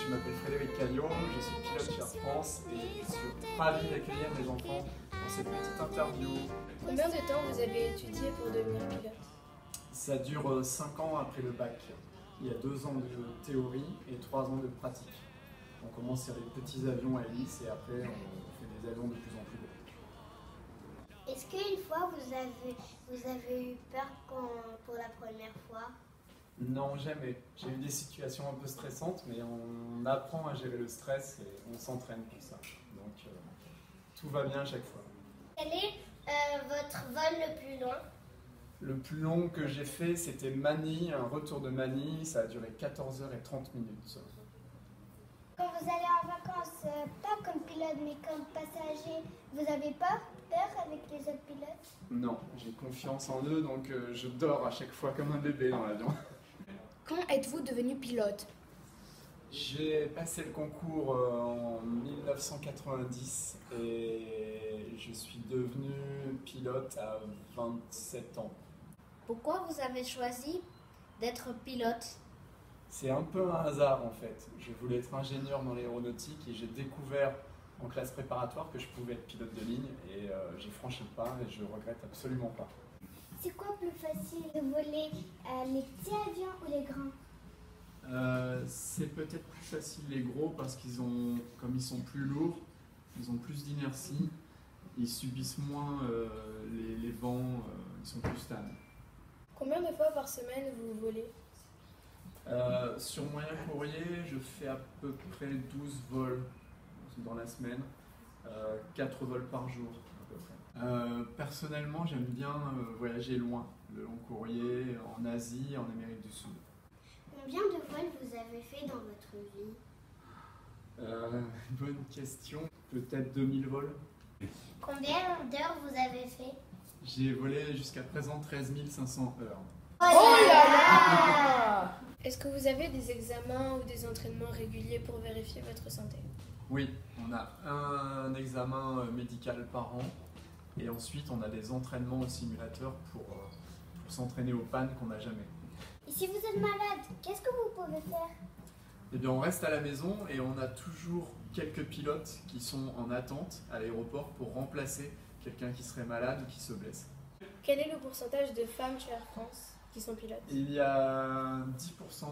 je m'appelle Frédéric Caillon, je suis pilote chez Air France et je suis ravi d'accueillir mes enfants dans cette petite interview. Combien de temps vous avez étudié pour devenir pilote? Ça dure 5 ans après le bac. Il y a 2 ans de théorie et 3 ans de pratique. On commence sur les petits avions à hélice et après on fait des avions de plus en plus gros. Est-ce qu'une fois vous avez eu peur pour la première fois? Non, jamais. J'ai eu des situations un peu stressantes, mais on apprend à gérer le stress et on s'entraîne pour ça. Donc tout va bien à chaque fois. Quel est votre vol le plus long? Le plus long que j'ai fait, c'était Manille, un retour de Manille. Ça a duré 14h30. Quand vous allez en vacances, pas comme pilote mais comme passager, vous avez peur avec les autres pilotes? Non, j'ai confiance en eux, donc je dors à chaque fois comme un bébé dans l'avion. Quand êtes-vous devenu pilote? J'ai passé le concours en 1990 et je suis devenu pilote à 27 ans. Pourquoi vous avez choisi d'être pilote? C'est un peu un hasard en fait. Je voulais être ingénieur dans l'aéronautique et j'ai découvert en classe préparatoire que je pouvais être pilote de ligne et j'ai franchi le pas et je regrette absolument pas. C'est quoi plus facile de voler, les petits avions ou les grands? C'est peut-être plus facile les gros parce comme ils sont plus lourds, ils ont plus d'inertie, ils subissent moins les vents, ils sont plus stables. Combien de fois par semaine vous volez? Sur moyen courrier, je fais à peu près 12 vols dans la semaine, 4 vols par jour à peu près. Personnellement, j'aime bien voyager loin, le long courrier, en Asie, en Amérique du Sud. Combien de vols vous avez fait dans votre vie? Bonne question, peut-être 2000 vols. Combien d'heures vous avez fait? J'ai volé jusqu'à présent 13 500 heures. Oh là là! Est-ce que vous avez des examens ou des entraînements réguliers pour vérifier votre santé? Oui, on a un examen médical par an et ensuite on a des entraînements au simulateur pour s'entraîner aux pannes qu'on n'a jamais. Et si vous êtes malade, qu'est-ce que vous pouvez faire? Eh bien, on reste à la maison et on a toujours quelques pilotes qui sont en attente à l'aéroport pour remplacer quelqu'un qui serait malade ou qui se blesse. Quel est le pourcentage de femmes chez Air France qui sont pilotes? Il y a 10%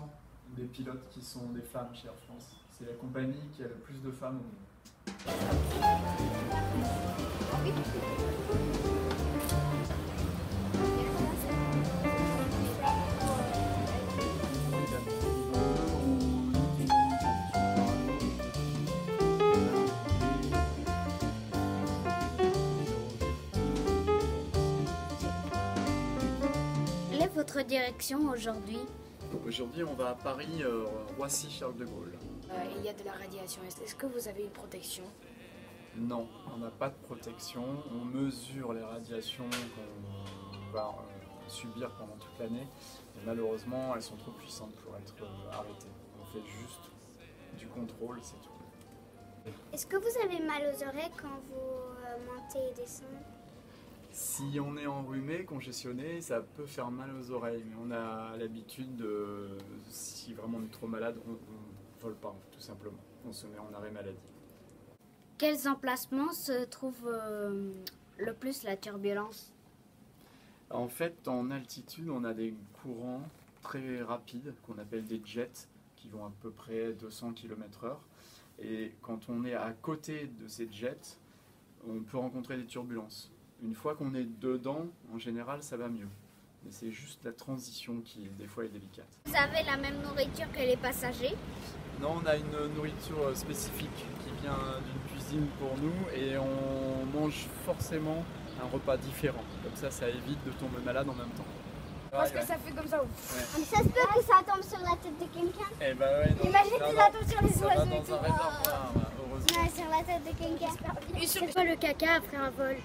des pilotes qui sont des femmes chez Air France. C'est la compagnie qui a le plus de femmes au monde. Quelle est votre direction aujourd'hui? Aujourd'hui, on va à Paris, Roissy-Charles de Gaulle. Il y a de la radiation. Est-ce que vous avez une protection? Non, on n'a pas de protection. On mesure les radiations qu'on va subir pendant toute l'année. Et malheureusement, elles sont trop puissantes pour être arrêtées. On fait juste du contrôle, c'est tout. Est-ce que vous avez mal aux oreilles quand vous montez et descendez? Si on est enrhumé, congestionné, ça peut faire mal aux oreilles. Mais on a l'habitude, si vraiment on est trop malade, on ne vole pas, tout simplement. On se met en arrêt maladie. Quels emplacements se trouvent le plus la turbulence? En fait, en altitude, on a des courants très rapides qu'on appelle des jets qui vont à peu près 200 km/h. Et quand on est à côté de ces jets, on peut rencontrer des turbulences. Une fois qu'on est dedans, en général, ça va mieux. Mais c'est juste la transition qui, des fois, est délicate. Vous avez la même nourriture que les passagers? Non, on a une nourriture spécifique qui vient d'une cuisine pour nous et on mange forcément un repas différent. Comme ça évite de tomber malade en même temps. Parce que ça fait comme ça. Ouais. Ça se peut que ça tombe sur la tête de quelqu'un? Eh ben ouais, non, Imagine non, que non, ça tombe sur les ça va oiseaux et dans tout. un réservoir, heureusement. Ouais, sur la tête de quelqu'un. Et sur C'est quoi le caca après un vol?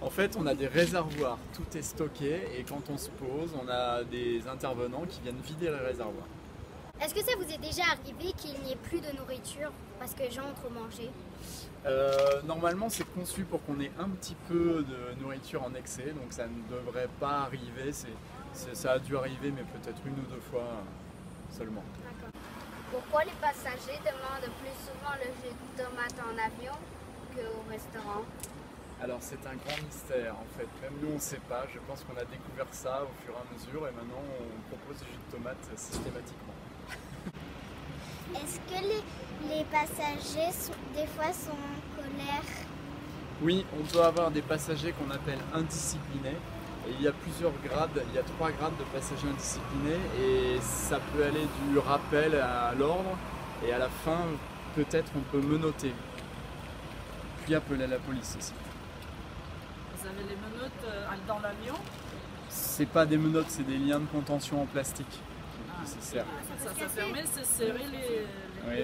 En fait, on a des réservoirs, tout est stocké et quand on se pose, on a des intervenants qui viennent vider les réservoirs. Est-ce que ça vous est déjà arrivé qu'il n'y ait plus de nourriture parce que les gens ont trop mangé? Normalement, c'est conçu pour qu'on ait un petit peu de nourriture en excès, donc ça ne devrait pas arriver. Ça a dû arriver, mais peut-être 1 ou 2 fois seulement. D'accord. Pourquoi les passagers demandent plus souvent le jus de tomate en avion qu'au restaurant? Alors c'est un grand mystère en fait, même nous on ne sait pas, je pense qu'on a découvert ça au fur et à mesure et maintenant on propose du jus de tomate systématiquement. Est-ce que les passagers des fois sont en colère? Oui, on peut avoir des passagers qu'on appelle indisciplinés. Et il y a plusieurs grades, il y a 3 grades de passagers indisciplinés et ça peut aller du rappel à l'ordre et à la fin peut-être on peut menotter. Puis appeler la police aussi. Vous avez les menottes dans l'avion? C'est pas des menottes, c'est des liens de contention en plastique qui se servent. Ça permet de se serrer les... Oui.